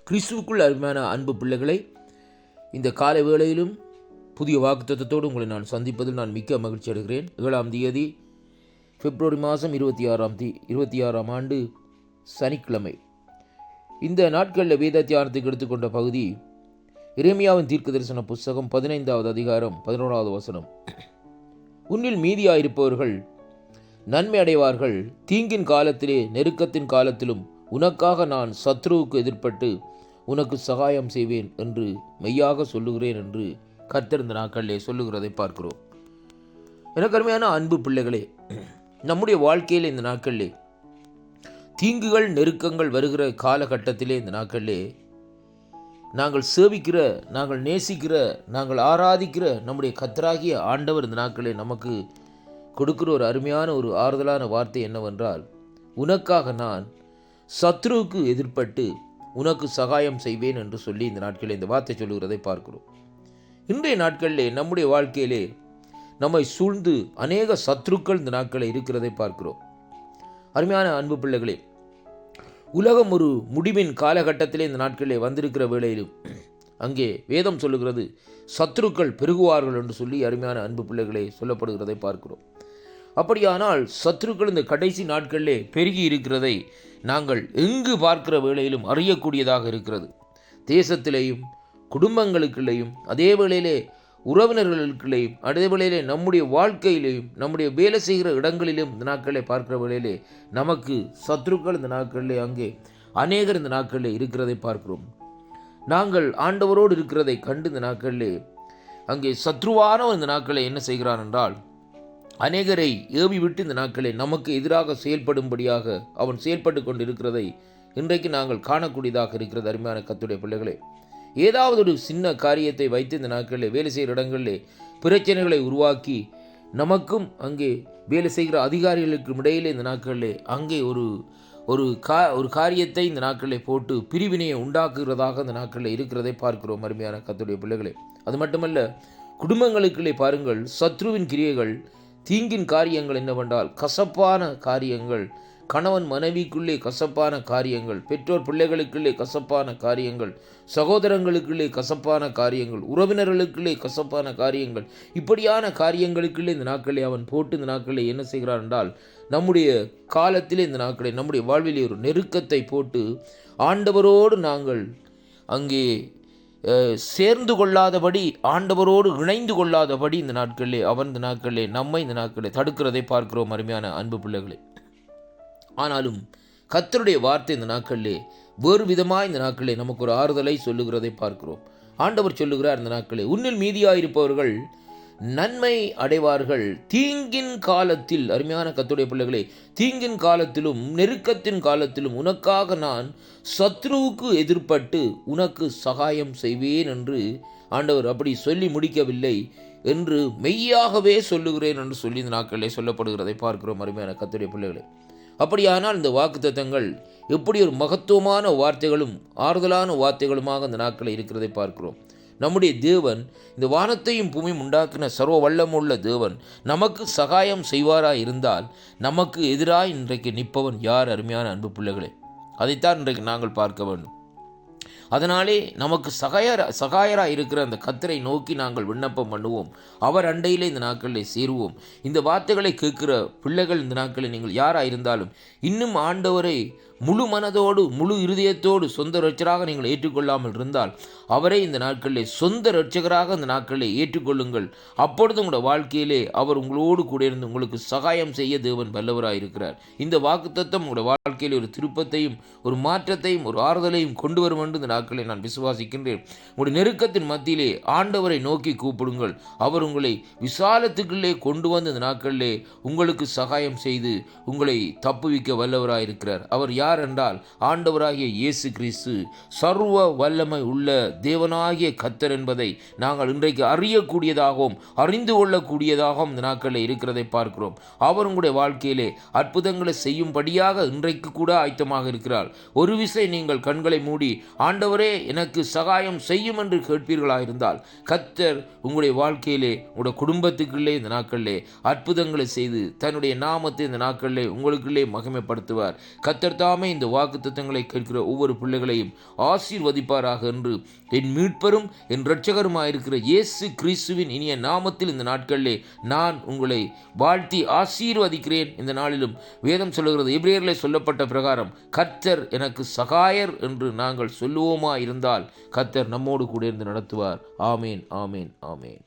கிறிஸ்துவுக்குள் அருமையான அன்பு பிள்ளைகளை, இந்த காலை வேளையிலும் புதிய வாக்குத்தத்தத்தோடு உங்களை நான் சந்திப்பதில் நான் மிக்க மகிழ்ச்சி அடைகிறேன். 7ஆம் தேதி பிப்ரவரி மாதம் 26ஆம் ஆண்டு சனிக்கிழமை. இந்த நாட்களில் வேத தியானத்துக்கு எடுத்துக்கொண்ட பகுதி எரேமியாவின் தீர்க்க தரிசன புஸ்தகம் 15வது அதிகாரம் 11வது வசனம். உன்னில் மீதியாயிருப்பவர்கள் நன்மை அடைவார்கள், தீங்கின் காலத்திலே நெருக்கத்தின் காலத்திலும் உனக்காக நான் சத்ருவுக்கு எதிர்ப்பட்டு உனக்கு சகாயம் செய்வேன் என்று மெய்யாக சொல்லுகிறேன் என்று கர்த்தர் இந்த நாட்களிலே சொல்லுகிறதை பார்க்கிறோம். எனக்கு அருமையான அன்பு பிள்ளைகளே, நம்முடைய வாழ்க்கையில் இந்த நாட்களிலே தீங்குகள் நெருக்கங்கள் வருகிற காலகட்டத்திலே இந்த நாட்களிலே நாங்கள் சேவிக்கிற, நாங்கள் நேசிக்கிற, நாங்கள் ஆராதிக்கிற நம்முடைய கர்த்தராகிய ஆண்டவர் இந்த நாட்களிலே நமக்கு கொடுக்கிற ஒரு அருமையான ஒரு ஆறுதலான வார்த்தை என்னவென்றால், உனக்காக நான் சத்ருவுக்கு எதிர்ப்பட்டு உனக்கு சகாயம் செய்வேன் என்று சொல்லி இந்த நாட்களில் இந்த வார்த்தை சொல்லுகிறதை பார்க்கிறோம். இன்றைய நாட்களிலே நம்முடைய வாழ்க்கையிலே நம்மை சூழ்ந்து அநேக சத்ருக்கள் இந்த நாட்களில் இருக்கிறதை பார்க்கிறோம். அருமையான அன்பு பிள்ளைகளே, உலகம் ஒரு முடிவின் காலகட்டத்திலே இந்த நாட்களிலே வந்திருக்கிற வேளையிலும் அங்கே வேதம் சொல்லுகிறது சத்ருக்கள் பெருகுவார்கள் என்று சொல்லி அருமையான அன்பு பிள்ளைகளே சொல்லப்படுகிறதை பார்க்கிறோம். அப்படியானால் சத்ருக்கள் இந்த கடைசி நாட்களிலே பெருகி இருக்கிறதை நாங்கள் எங்கு பார்க்கிற வேளையிலும் அறியக்கூடியதாக இருக்கிறது. தேசத்திலேயும் குடும்பங்களுக்குள்ளேயும், அதே வேளையிலே உறவினர்களுக்குள்ளேயும், அதே வேளையிலே நம்முடைய வாழ்க்கையிலேயும், நம்முடைய வேலை செய்கிற இடங்களிலும் இந்த நாட்களிலே பார்க்கிற வேளையிலே நமக்கு சத்ருக்கள் இந்த நாட்களிலே அங்கே அநேகர் இந்த நாட்களிலே இருக்கிறதை பார்க்கிறோம். நாங்கள் ஆண்டவரோடு இருக்கிறதை கண்டு இந்த நாட்களிலே அங்கே சத்ருவான இந்த நாட்களை என்ன செய்கிறான் என்றால், அநேகரை ஏவி விட்டு இந்த நாட்களை நமக்கு எதிராக செயல்படும்படியாக அவன் செயல்பட்டு கொண்டு இருக்கிறதை இன்றைக்கு நாங்கள் காணக்கூடியதாக இருக்கிறது. அருமையான கர்த்தருடைய பிள்ளைகளே, ஏதாவது ஒரு சின்ன காரியத்தை வைத்து இந்த நாட்களில் வேலை செய்கிற இடங்களிலே பிரச்சனைகளை உருவாக்கி நமக்கும் அங்கே வேலை செய்கிற அதிகாரிகளுக்கும் இடையிலே இந்த நாட்களிலே அங்கே ஒரு காரியத்தை இந்த நாட்களில் போட்டு பிரிவினையை உண்டாக்குகிறதாக இந்த நாட்களில் இருக்கிறதை பார்க்கிறோம். அருமையான கர்த்தருடைய பிள்ளைகளே, அது மட்டுமல்ல, குடும்பங்களுக்குள்ளே பாருங்கள், சத்ருவின் கிரியைகள், தீங்கின் காரியங்கள் என்னவென்றால் கசப்பான காரியங்கள், கணவன் மனைவிக்குள்ளே கசப்பான காரியங்கள், பெற்றோர் பிள்ளைகளுக்குள்ளே கசப்பான காரியங்கள், சகோதரங்களுக்குள்ளே கசப்பான காரியங்கள், உறவினர்களுக்குள்ளே கசப்பான காரியங்கள், இப்படியான காரியங்களுக்குள்ளே இந்த நாட்களை அவன் போட்டு இந்த நாட்களை என்ன செய்கிறான் என்றால், நம்முடைய காலத்திலே இந்த நாட்களை நம்முடைய வாழ்விலே ஒரு நெருக்கத்தை போட்டு ஆண்டவரோடு நாங்கள் அங்கே சேர்ந்து கொள்ளாதபடி, ஆண்டவரோடு இணைந்து கொள்ளாதபடி இந்த நாட்களிலே அவன் இந்த நாட்களிலே நம்மை இந்த நாட்களிலே தடுக்கிறதை பார்க்கிறோம். அருமையான அன்பு பிள்ளைகளே, ஆனாலும் கர்த்தருடைய வார்த்தை இந்த நாட்களிலே வேறு விதமாக இந்த நாட்களிலே நமக்கு ஒரு ஆறுதலை சொல்லுகிறதை பார்க்கிறோம். ஆண்டவர் சொல்லுகிறார் இந்த நாட்களிலே, உன்னில் மீதியாயிருப்பவர்கள் நன்மை அடைவார்கள், தீங்கின் காலத்தில். அருமையான கர்த்தருடைய பிள்ளைகளே, தீங்கின் காலத்திலும் நெருக்கத்தின் காலத்திலும் உனக்காக நான் சத்ருவுக்கு எதிர்ப்பட்டு உனக்கு சகாயம் செய்வேன் என்று ஆண்டவர் அப்படி சொல்லி முடிக்கவில்லை என்று மெய்யாகவே சொல்லுகிறேன் என்று சொல்லி இந்த நாட்களிலே சொல்லப்படுகிறதை பார்க்கிறோம். அருமையான கர்த்தருடைய பிள்ளைகளே, அப்படியானால் இந்த வாக்குத்தத்தங்கள் எப்படி ஒரு மகத்துவமான வார்த்தைகளும் ஆறுதலான வார்த்தைகளுமாக இந்த நாட்களில் இருக்கிறதை பார்க்கிறோம். நம்முடைய தேவன், இந்த வானத்தையும் பூமியும் உண்டாக்கின சர்வ வல்லமுள்ள தேவன் நமக்கு சகாயம் செய்வாராய் இருந்தால் நமக்கு எதிராக இன்றைக்கு நிற்பவன் யார்? அருமையான அன்பு பிள்ளைகளே, அதைத்தான் இன்றைக்கு நாங்கள் பார்க்க வேண்டும். அதனாலே நமக்கு சகாயராக இருக்கிற அந்த கர்த்தரை நோக்கி நாங்கள் விண்ணப்பம் பண்ணுவோம். அவர் அண்டையிலே இந்த நாட்களில் சேருவோம். இந்த வார்த்தைகளை கேட்கிற பிள்ளைகள் இந்த நாட்களில் நீங்கள் யாராக இருந்தாலும் இன்னும் ஆண்டவரை முழு மனதோடு முழு இருதயத்தோடு சொந்த இரட்சகராக நீங்கள் ஏற்றுக்கொள்ளாமல் இருந்தால் அவரை இந்த நாட்களில் சொந்த இரட்சகராக இந்த நாட்களில் ஏற்றுக்கொள்ளுங்கள். அப்பொழுது உங்களோட வாழ்க்கையிலே அவர் உங்களோடு கூட இருந்து உங்களுக்கு சகாயம் செய்ய தேவன் வல்லவராக இருக்கிறார். இந்த வாக்குத்தத்தம் உங்களோட வாழ்க்கையில் ஒரு திருப்பத்தையும் ஒரு மாற்றத்தையும் ஒரு ஆறுதலையும் கொண்டு வரும் என்று இந்த நாட்களை நான் விசுவாசிக்கின்றேன். உங்களுடைய நெருக்கத்தின் மத்தியிலே ஆண்டவரை நோக்கி கூப்பிடுங்கள். அவர் உங்களை விசாலத்துக்குள்ளே கொண்டு வந்து இந்த நாட்களிலே உங்களுக்கு சகாயம் செய்து உங்களை தப்புவிக்க வல்லவராக இருக்கிறார். அவர் யார் என்றால் ஆண்டவராகிய இயேசு கிறிஸ்து, சர்வ வல்லமை உள்ள தேவனாகிய கர்த்தர் என்பதை நாங்கள் இன்றைக்கு அறியக்கூடியதாகவும் அறிந்து கொள்ளக்கூடியதாகவும் இந்த நாட்களில் இருக்கிறதை பார்க்கிறோம். அவர் உங்களுடைய வாழ்க்கையிலே அற்புதங்களை செய்யும்படியாக இன்றைக்கு கூட ஆயத்தமாக இருக்கிறார். ஒரு விசை நீங்கள் கண்களை மூடி ஆண்டவரே எனக்கு சகாயம் செய்யும் என்று கேட்பீர்களாயிருந்தால் கர்த்தர் உங்களுடைய வாழ்க்கையிலே உங்களுடைய குடும்பத்துக்குள்ளே இந்த நாட்களிலே அற்புதங்களை செய்து தன்னுடைய நாமத்தை இந்த நாட்களிலே உங்களுக்குள்ளே மகிமைப்படுத்துவார். கர்த்தர் தாமே தாமே இந்த வாக்குத்தத்தங்களை கேட்கிற ஒவ்வொரு பிள்ளைகளையும் ஆசீர்வதிப்பாராக என்று என் மீட்பரும் என் இரட்சகருமாயிருக்கிற இயேசு கிறிஸ்துவின் இனிய நாமத்தில் இந்த நாட்களிலே நான் உங்களை வாழ்த்தி ஆசீர்வதிக்கிறேன். இந்த நாளிலும் வேதம் சொல்லுகிறது, எபிரேயரிலே சொல்லப்பட்ட பிரகாரம் கர்த்தர் எனக்கு சகாயர் என்று நாங்கள் சொல்லுவோமா இருந்தால் கர்த்தர் நம்மோடு கூட இருந்து நடத்துவார். ஆமேன், ஆமேன், ஆமேன்.